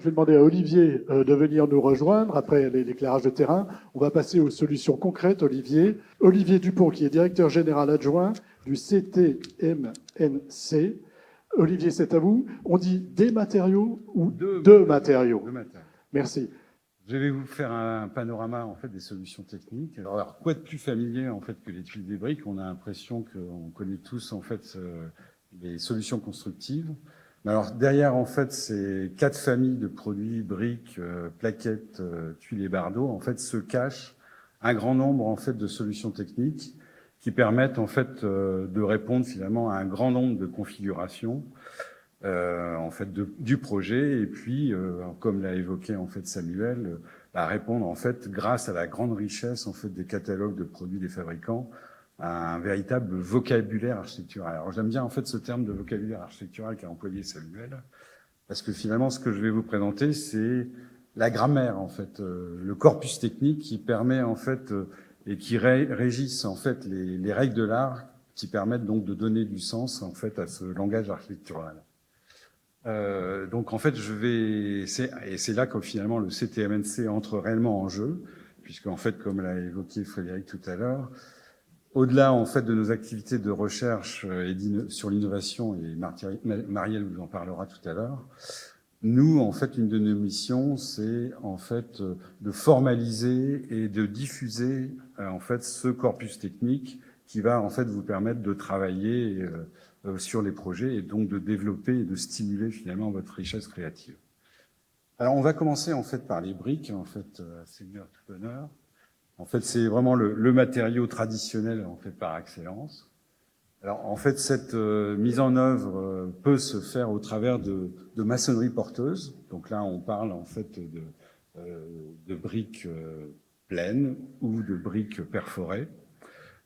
Je vais demander à Olivier de venir nous rejoindre après l'éclairage de terrain. On va passer aux solutions concrètes. Olivier Dupont, qui est directeur général adjoint du CTMNC. Olivier, c'est à vous. On dit des matériaux ou deux matériaux? Deux matériaux. Merci. Je vais vous faire un panorama en fait des solutions techniques. Alors quoi de plus familier en fait que les tuiles des briques? On a l'impression qu'on connaît tous en fait les solutions constructives. Mais alors derrière en fait ces 4 familles de produits briques, plaquettes, tuiles et bardeaux en fait se cachent un grand nombre en fait de solutions techniques qui permettent en fait de répondre finalement à un grand nombre de configurations en fait du projet et puis comme l'a évoqué en fait Samuel, répondre en fait grâce à la grande richesse en fait des catalogues de produits des fabricants à un véritable vocabulaire architectural. Alors j'aime bien en fait ce terme de vocabulaire architectural qu'a employé Samuel parce que finalement ce que je vais vous présenter c'est la grammaire en fait, le corpus technique qui permet en fait et qui régissent en fait les règles de l'art qui permettent donc de donner du sens en fait à ce langage architectural. Donc en fait, c'est là que finalement le CTMNC entre réellement en jeu, puisque en fait, comme l'a évoqué Frédéric tout à l'heure, au-delà en fait de nos activités de recherche sur l'innovation, et Marielle vous en parlera tout à l'heure, nous en fait une de nos missions, c'est en fait de formaliser et de diffuser en fait ce corpus technique qui va en fait vous permettre de travailler sur les projets et donc de développer et de stimuler finalement votre richesse créative. Alors on va commencer en fait par les briques, en fait, seigneur tout honneur. En fait, c'est vraiment le matériau traditionnel en fait par excellence. Alors en fait, cette mise en œuvre peut se faire au travers de maçonnerie porteuse. Donc là, on parle en fait de briques pleines ou de briques perforées.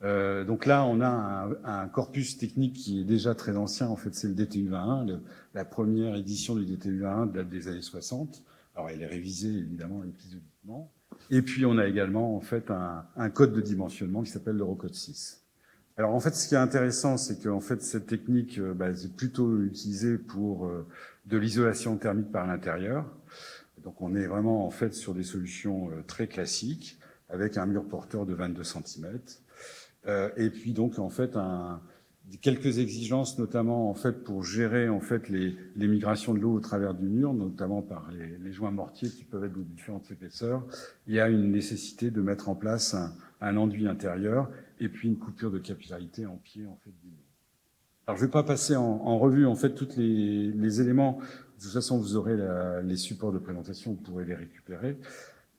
Donc là, on a un corpus technique qui est déjà très ancien. En fait, c'est le DTU 21. La première édition du DTU 21 date des années 60. Alors, elle est révisée, évidemment, épisodiquement. Et puis, on a également, en fait, un code de dimensionnement qui s'appelle l'Eurocode 6. Alors, en fait, ce qui est intéressant, c'est que, en fait, cette technique, c'est plutôt utilisée pour de l'isolation thermique par l'intérieur. Donc, on est vraiment, en fait, sur des solutions très classiques, avec un mur porteur de 22 cm. Et puis donc en fait quelques exigences notamment en fait pour gérer en fait les migrations de l'eau au travers du mur, notamment par les joints mortiers qui peuvent être de différentes épaisseurs. Il y a une nécessité de mettre en place un enduit intérieur et puis une coupure de capillarité en pied en fait du mur. Alors je ne vais pas passer en revue en fait tous les éléments. De toute façon vous aurez les supports de présentation, vous pourrez les récupérer.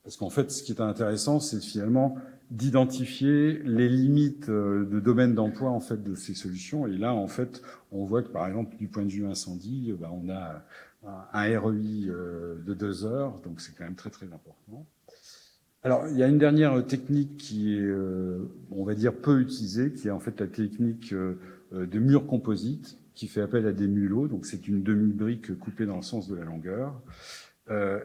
Parce qu'en fait, ce qui est intéressant, c'est finalement d'identifier les limites de domaine d'emploi en fait de ces solutions. Et là, en fait, on voit que par exemple, du point de vue incendie, on a un REI de 2 heures, donc c'est quand même très très important. Alors, il y a une dernière technique qui est, on va dire, peu utilisée, qui est en fait la technique de mur composite, qui fait appel à des mulots. Donc, c'est une demi-brique coupée dans le sens de la longueur.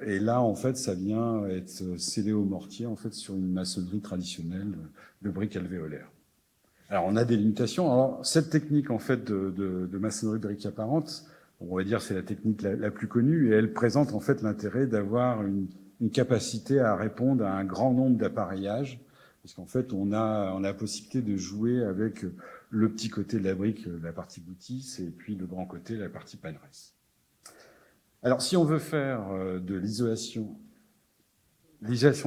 Et là, en fait, ça vient être scellé au mortier, en fait, sur une maçonnerie traditionnelle de briques alvéolaires. Alors, on a des limitations. Alors, cette technique, en fait, de maçonnerie de briques apparentes, on va dire, c'est la technique la plus connue, et elle présente, en fait, l'intérêt d'avoir une capacité à répondre à un grand nombre d'appareillages, parce qu'en fait, on a la possibilité de jouer avec le petit côté de la brique, la partie boutisse, et puis le grand côté, la partie paneresse. Alors, si on veut faire de l'isolation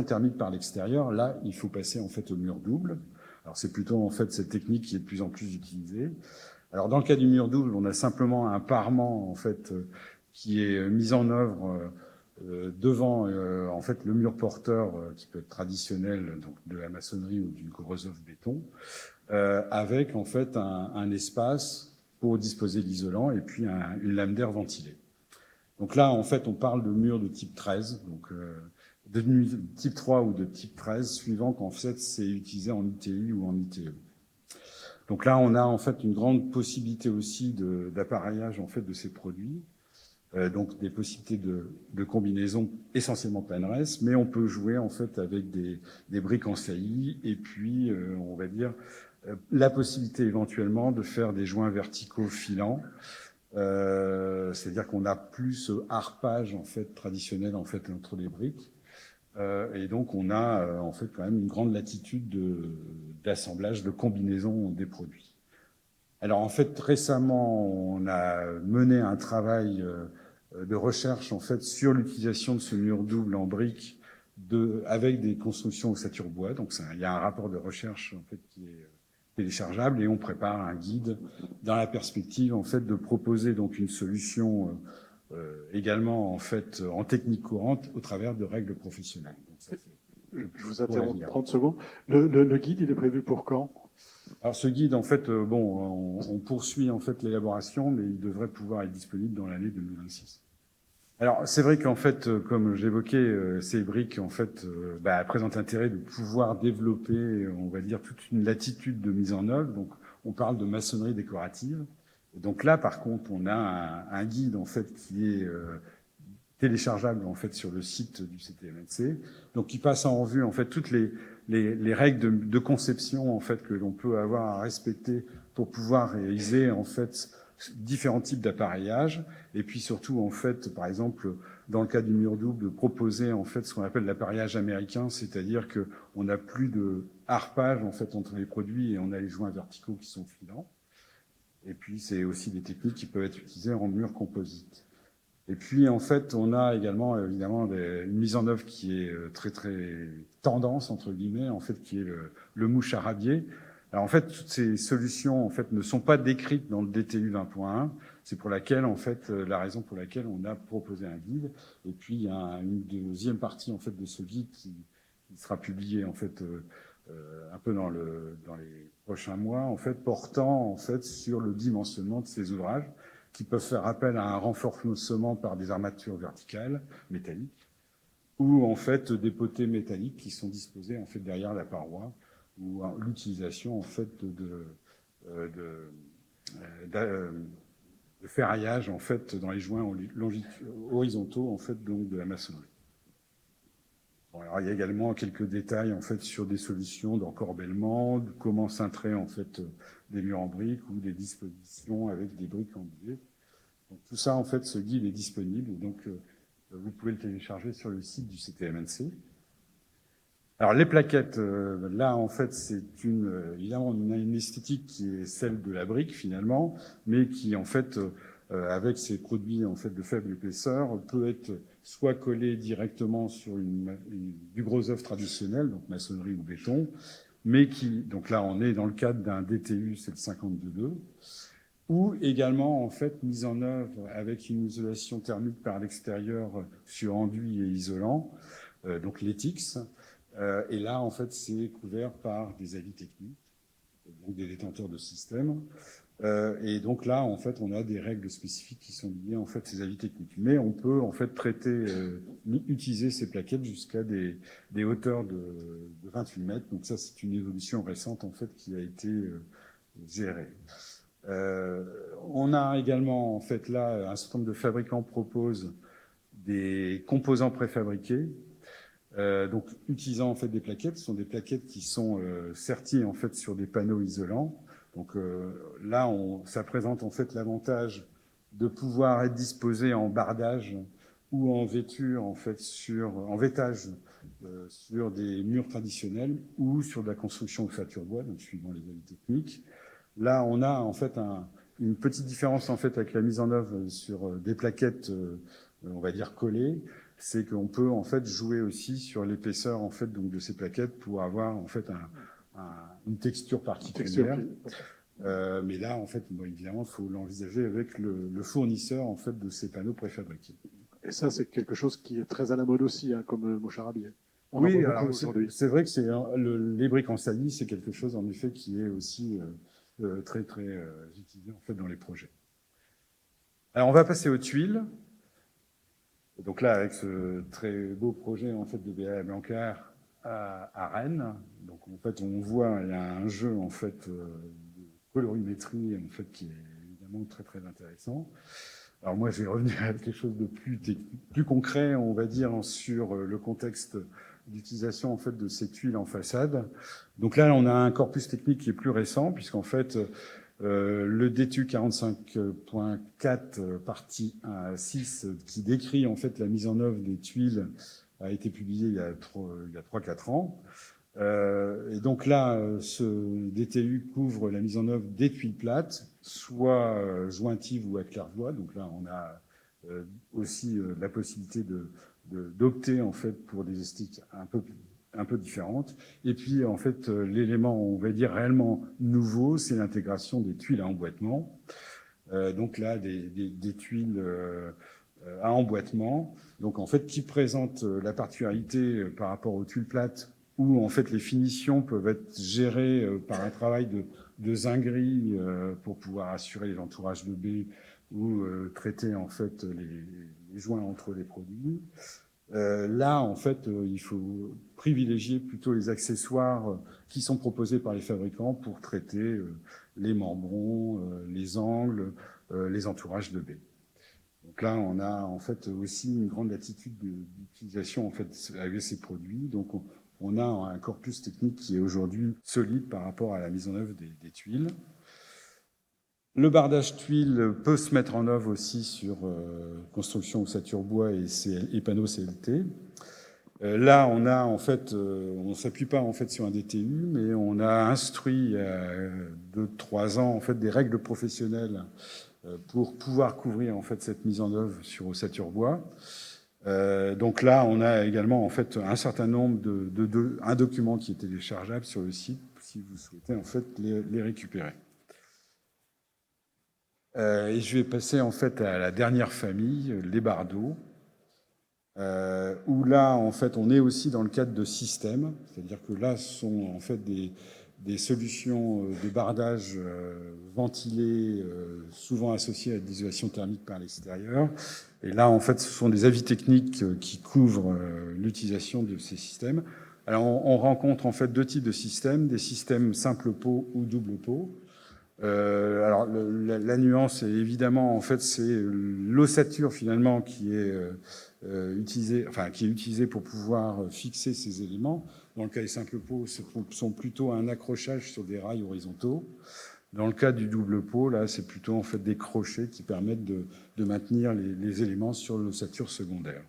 thermique par l'extérieur, là, il faut passer en fait au mur double. Alors, c'est plutôt en fait cette technique qui est de plus en plus utilisée. Alors, dans le cas du mur double, on a simplement un parement en fait qui est mis en œuvre devant en fait le mur porteur qui peut être traditionnel, donc de la maçonnerie ou du gros œuf béton, avec en fait un espace pour disposer de l'isolant et puis une lame d'air ventilée. Donc là, en fait, on parle de murs de type 13, donc de type 3 ou de type 13, suivant qu'en fait, c'est utilisé en ITI ou en ITE. Donc là, on a en fait une grande possibilité aussi d'appareillage en fait de ces produits, donc des possibilités de combinaison essentiellement paneresse, mais on peut jouer en fait avec des briques en saillie et puis, on va dire, la possibilité éventuellement de faire des joints verticaux filants. C'est-à-dire qu'on a plus ce harpage en fait traditionnel en fait entre les briques. Et donc on a en fait quand même une grande latitude d'assemblage, de combinaison des produits. Alors en fait récemment on a mené un travail de recherche en fait sur l'utilisation de ce mur double en briques avec des constructions ossature bois. Donc il y a un rapport de recherche en fait qui est téléchargeable et on prépare un guide dans la perspective en fait de proposer donc une solution également en fait en technique courante au travers de règles professionnelles. Donc, ça, je vous interromps 30 secondes. Le guide, il est prévu pour quand? Alors ce guide, en fait, on poursuit en fait l'élaboration, mais il devrait pouvoir être disponible dans l'année 2026. Alors c'est vrai qu'en fait, comme j'évoquais, ces briques en fait présentent l'intérêt de pouvoir développer, on va dire, toute une latitude de mise en œuvre. Donc on parle de maçonnerie décorative. Et donc là, par contre, on a un guide en fait qui est téléchargeable en fait sur le site du CTMNC, donc qui passe en revue en fait toutes les règles de conception en fait que l'on peut avoir à respecter pour pouvoir réaliser en fait différents types d'appareillage, et puis surtout en fait par exemple dans le cas du mur double proposer en fait ce qu'on appelle l'appareillage américain, c'est-à-dire que on n'a plus de harpage en fait entre les produits et on a les joints verticaux qui sont filants. Et puis c'est aussi des techniques qui peuvent être utilisées en mur composite. Et puis, en fait, on a également, évidemment, une mise en œuvre qui est très, très tendance, entre guillemets, en fait, qui est le mouche arabier. Alors, en fait, toutes ces solutions, en fait, ne sont pas décrites dans le DTU 20.1. C'est pour laquelle, en fait, la raison pour laquelle on a proposé un guide. Et puis, il y a une deuxième partie, en fait, de ce guide qui sera publié, en fait, un peu dans les prochains mois, en fait, portant, en fait, sur le dimensionnement de ces ouvrages, qui peuvent faire appel à un renforcement par des armatures verticales métalliques ou en fait des potées métalliques qui sont disposées en fait derrière la paroi, ou l'utilisation en fait de ferraillage en fait dans les joints horizontaux en fait donc de la maçonnerie. Bon, alors il y a également quelques détails en fait sur des solutions d'encorbellement, de comment cintrer en fait des murs en briques ou des dispositions avec des briques embuées. Donc tout ça en fait, ce guide est disponible, donc vous pouvez le télécharger sur le site du CTMNC. Alors les plaquettes, là en fait c'est évidemment on a une esthétique qui est celle de la brique finalement, mais qui en fait avec ces produits en fait de faible épaisseur peut être soit collé directement sur du gros œuvre traditionnel, donc maçonnerie ou béton, mais donc là on est dans le cadre d'un DTU, c'est le 52.2, ou également en fait mise en œuvre avec une isolation thermique par l'extérieur sur enduit et isolant, donc l'ETIX. Et là en fait c'est couvert par des avis techniques, donc des détenteurs de système. Et donc là, en fait, on a des règles spécifiques qui sont liées en fait à ces avis techniques. Mais on peut en fait utiliser ces plaquettes jusqu'à des hauteurs de 28 mètres. Donc ça, c'est une évolution récente en fait qui a été gérée. On a également en fait là un certain nombre de fabricants proposent des composants préfabriqués. Donc utilisant en fait des plaquettes, ce sont des plaquettes qui sont serties en fait sur des panneaux isolants. Donc là, ça présente en fait l'avantage de pouvoir être disposé en bardage ou en vêture en fait en vêtage sur des murs traditionnels ou sur de la construction ossature bois, donc suivant les avis techniques. Là, on a en fait une petite différence en fait avec la mise en œuvre sur des plaquettes, on va dire collées, c'est qu'on peut en fait jouer aussi sur l'épaisseur en fait donc de ces plaquettes pour avoir en fait une texture particulière. Mais là, en fait, bon, évidemment, il faut l'envisager avec le fournisseur en fait de ces panneaux préfabriqués. Et ça, c'est quelque chose qui est très à la mode aussi, hein, comme le mouche arabier. Oui, alors c'est vrai que les briques en saillie, c'est quelque chose en effet qui est aussi très très utilisé en fait dans les projets. Alors on va passer aux tuiles. Donc là, avec ce très beau projet en fait de BA Blanquer à Rennes, donc en fait on voit il y a un jeu en fait de colorimétrie en fait qui est évidemment très très intéressant. Alors moi, je vais revenir à quelque chose de plus concret, on va dire, sur le contexte d'utilisation en fait de ces tuiles en façade. Donc là, on a un corpus technique qui est plus récent, puisqu'en fait, Le DTU 45.4, partie 6, qui décrit en fait la mise en œuvre des tuiles, a été publié il y a 3-4 ans. Et donc là, ce DTU couvre la mise en œuvre des tuiles plates, soit jointives ou à claire-voie. Donc là, on a aussi la possibilité d'opter en fait pour des esthétiques un peu différentes. Et puis en fait, l'élément, on va dire réellement nouveau, c'est l'intégration des tuiles à emboîtement. Donc là, des tuiles à emboîtement, donc en fait qui présentent la particularité par rapport aux tuiles plates, où en fait les finitions peuvent être gérées par un travail de zinguerie pour pouvoir assurer les entourages de baies ou traiter en fait les joints entre les produits. Là, en fait, il faut privilégier plutôt les accessoires qui sont proposés par les fabricants pour traiter les membrons, les angles, les entourages de baies. Donc là, on a en fait aussi une grande latitude d'utilisation en fait avec ces produits. Donc on a un corpus technique qui est aujourd'hui solide par rapport à la mise en œuvre des tuiles. Le bardage tuile peut se mettre en œuvre aussi sur construction ossature bois et panneaux CLT. Là, on a en fait, on s'appuie pas en fait sur un DTU, mais on a instruit il y a 2-3 ans en fait des règles professionnelles pour pouvoir couvrir en fait cette mise en œuvre sur ossature bois. Donc là, on a également en fait un certain nombre un document qui est téléchargeable sur le site si vous souhaitez en fait les récupérer. Et je vais passer en fait à la dernière famille, les bardeaux, où là en fait on est aussi dans le cadre de systèmes, c'est-à-dire que là ce sont en fait des solutions de bardage ventilées, souvent associées à l'isolation thermique par l'extérieur. Et là en fait ce sont des avis techniques qui couvrent l'utilisation de ces systèmes. Alors on rencontre en fait deux types de systèmes, des systèmes simple pot ou double pot. Alors la nuance est évidemment en fait c'est l'ossature finalement qui est utilisée pour pouvoir fixer ces éléments. Dans le cas des simples pots, ce sont plutôt un accrochage sur des rails horizontaux. Dans le cas du double pot, là, c'est plutôt en fait des crochets qui permettent de maintenir les éléments sur l'ossature secondaire.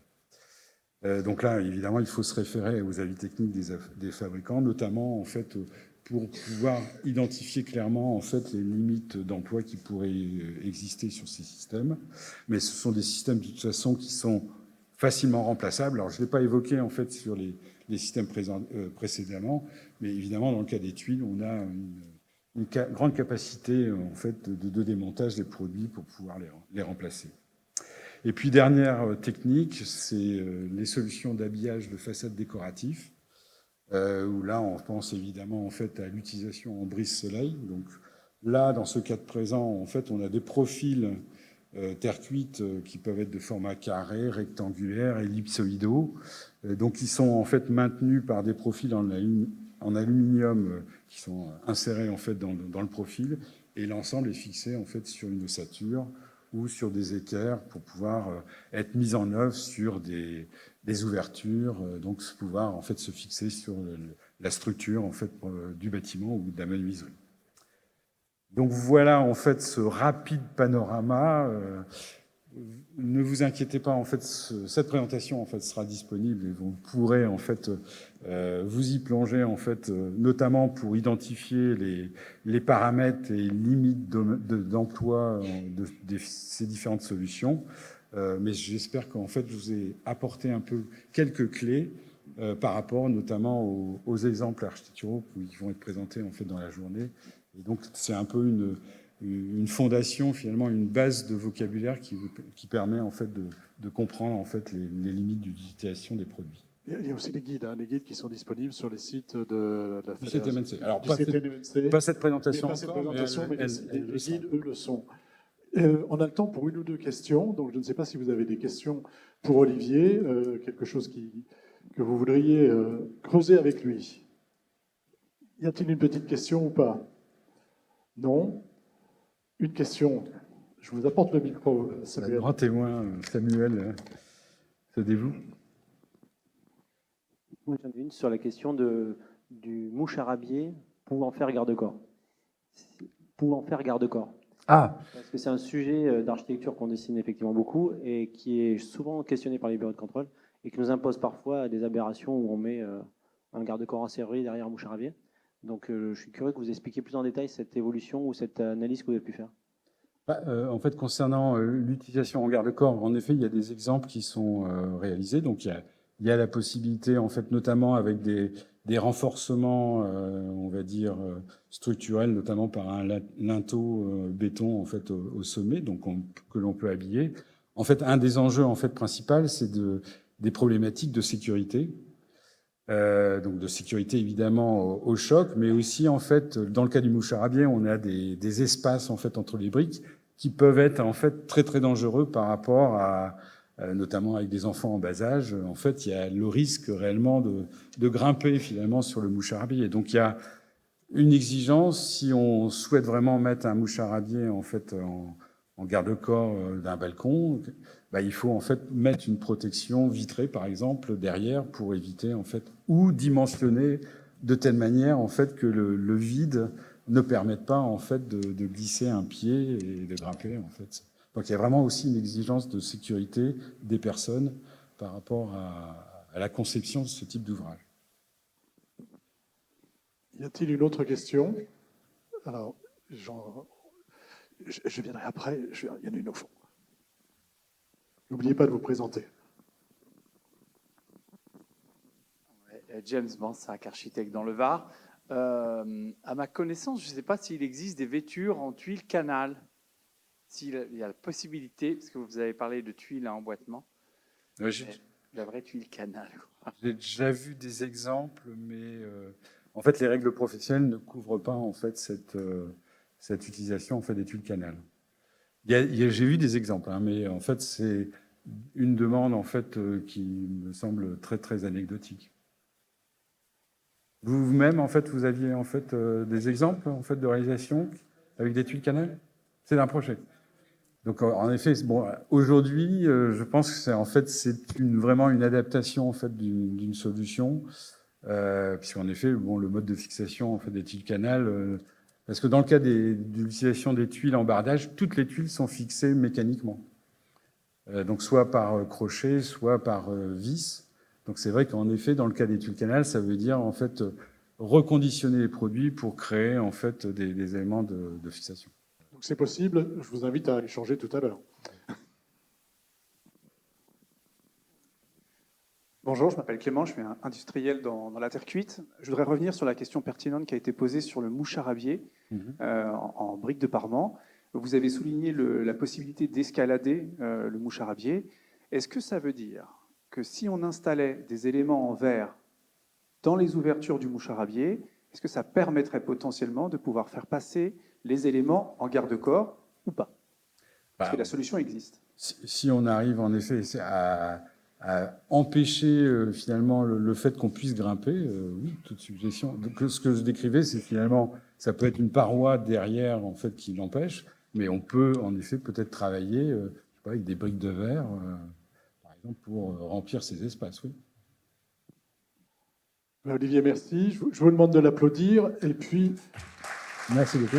Donc là, évidemment, il faut se référer aux avis techniques des fabricants, notamment en fait pour pouvoir identifier clairement en fait les limites d'emploi qui pourraient exister sur ces systèmes. Mais ce sont des systèmes de toute façon qui sont facilement remplaçables. Alors je ne l'ai pas évoqué en fait sur les systèmes précédemment, mais évidemment dans le cas des tuiles, on a une grande capacité en fait de démontage des produits pour pouvoir les remplacer. Et puis dernière technique, c'est les solutions d'habillage de façades décoratifs. Où là, on pense évidemment en fait à l'utilisation en brise-soleil. Donc là, dans ce cas présent, en fait, on a des profils terre cuite qui peuvent être de format carré, rectangulaire, ellipsoïdaux, donc qui sont en fait maintenus par des profils en aluminium qui sont insérés en fait dans le profil, et l'ensemble est fixé en fait sur une ossature ou sur des équerres pour pouvoir être mis en œuvre sur des ouvertures, donc pouvoir en fait se fixer sur la structure en fait du bâtiment ou de la menuiserie. Donc voilà en fait ce rapide panorama. Ne vous inquiétez pas, en fait, cette présentation en fait sera disponible et vous pourrez en fait vous y plonger en fait, notamment pour identifier les paramètres et limites d'emploi de ces différentes solutions. Mais j'espère qu'en fait je vous ai apporté un peu quelques clés par rapport notamment aux exemples architecturaux qui vont être présentés en fait dans la journée. Et donc c'est un peu une fondation, finalement, une base de vocabulaire qui permet en fait de comprendre en fait les limites d'utilisation des produits. Il y a aussi les guides qui sont disponibles sur les sites de la Fédération. CTMNC. Alors pas cette présentation, mais les guides, eux, le sont. On a le temps pour une ou deux questions, donc je ne sais pas si vous avez des questions pour Olivier, quelque chose que vous voudriez creuser avec lui. Y a-t-il une petite question ou pas? Non? Une question. Je vous apporte le micro, Samuel. Le grand témoin, Samuel, se dévoue. Moi, j'en ai une sur la question du mouche arabier pouvant faire garde-corps. pouvant faire garde-corps. Ah, Parce que c'est un sujet d'architecture qu'on dessine effectivement beaucoup et qui est souvent questionné par les bureaux de contrôle et qui nous impose parfois des aberrations où on met un garde-corps en serrurerie derrière un moucharabier. Donc je suis curieux que vous expliquiez plus en détail cette évolution ou cette analyse que vous avez pu faire. en fait, concernant l'utilisation en garde-corps, en effet, il y a des exemples qui sont réalisés. Donc, il y a la possibilité, en fait, notamment avec des renforcements, on va dire, structurels, notamment par un linteau béton, en fait, au sommet, donc que l'on peut habiller. En fait, un des enjeux, en fait, principal, c'est des problématiques de sécurité. Donc de sécurité évidemment au choc, mais aussi en fait dans le cas du moucharabier, on a des espaces en fait entre les briques qui peuvent être en fait très très dangereux par rapport à notamment avec des enfants en bas âge. En fait, il y a le risque réellement de grimper finalement sur le moucharabier. Donc il y a une exigence si on souhaite vraiment mettre un moucharabier en fait en garde-corps d'un balcon. Bah, il faut en fait mettre une protection vitrée, par exemple, derrière pour éviter en fait ou dimensionner de telle manière en fait que le vide ne permette pas en fait de glisser un pied et de grimper en fait. Donc il y a vraiment aussi une exigence de sécurité des personnes par rapport à la conception de ce type d'ouvrage. Y a-t-il une autre question? Alors, je viendrai après. Il y en a une au fond. N'oubliez pas de vous présenter. James Bansac, architecte dans le Var. À ma connaissance, je ne sais pas s'il existe des vêtures en tuiles canal. S'il y a la possibilité, parce que vous avez parlé de tuiles à emboîtement, la vraie tuile canal. J'ai déjà vu des exemples, mais en fait, les règles professionnelles ne couvrent pas en fait cette utilisation en fait des tuiles canal. J'ai vu des exemples, hein, mais en fait, c'est une demande en fait qui me semble très très anecdotique. Vous-même, en fait, vous aviez en fait des exemples en fait de réalisation avec des tuiles canal? C'est d'un projet. Donc, en effet, bon, aujourd'hui, je pense que c'est vraiment une adaptation en fait d'une solution, puisqu'en effet, bon, le mode de fixation en fait des tuiles canal, parce que dans le cas de l'utilisation des tuiles en bardage, toutes les tuiles sont fixées mécaniquement, donc soit par crochet, soit par vis. Donc c'est vrai qu'en effet, dans le cas des tuiles canal, ça veut dire en fait reconditionner les produits pour créer en fait des éléments de fixation. Donc c'est possible, je vous invite à échanger tout à l'heure. Bonjour, je m'appelle Clément, je suis un industriel dans la terre cuite. Je voudrais revenir sur la question pertinente qui a été posée sur le moucharabier en briques de parement. Vous avez souligné la possibilité d'escalader le moucharabier. Est-ce que ça veut dire que si on installait des éléments en verre dans les ouvertures du moucharabier, est-ce que ça permettrait potentiellement de pouvoir faire passer les éléments en garde-corps ou pas? Parce que la solution existe. Si on arrive en effet à empêcher finalement le fait qu'on puisse grimper, oui, toute suggestion. Donc, ce que je décrivais, c'est finalement, ça peut être une paroi derrière en fait qui l'empêche, mais on peut en effet peut-être travailler je sais pas, avec des briques de verre, par exemple, pour remplir ces espaces. Oui. Olivier, merci. Je vous demande de l'applaudir. Et puis, merci beaucoup.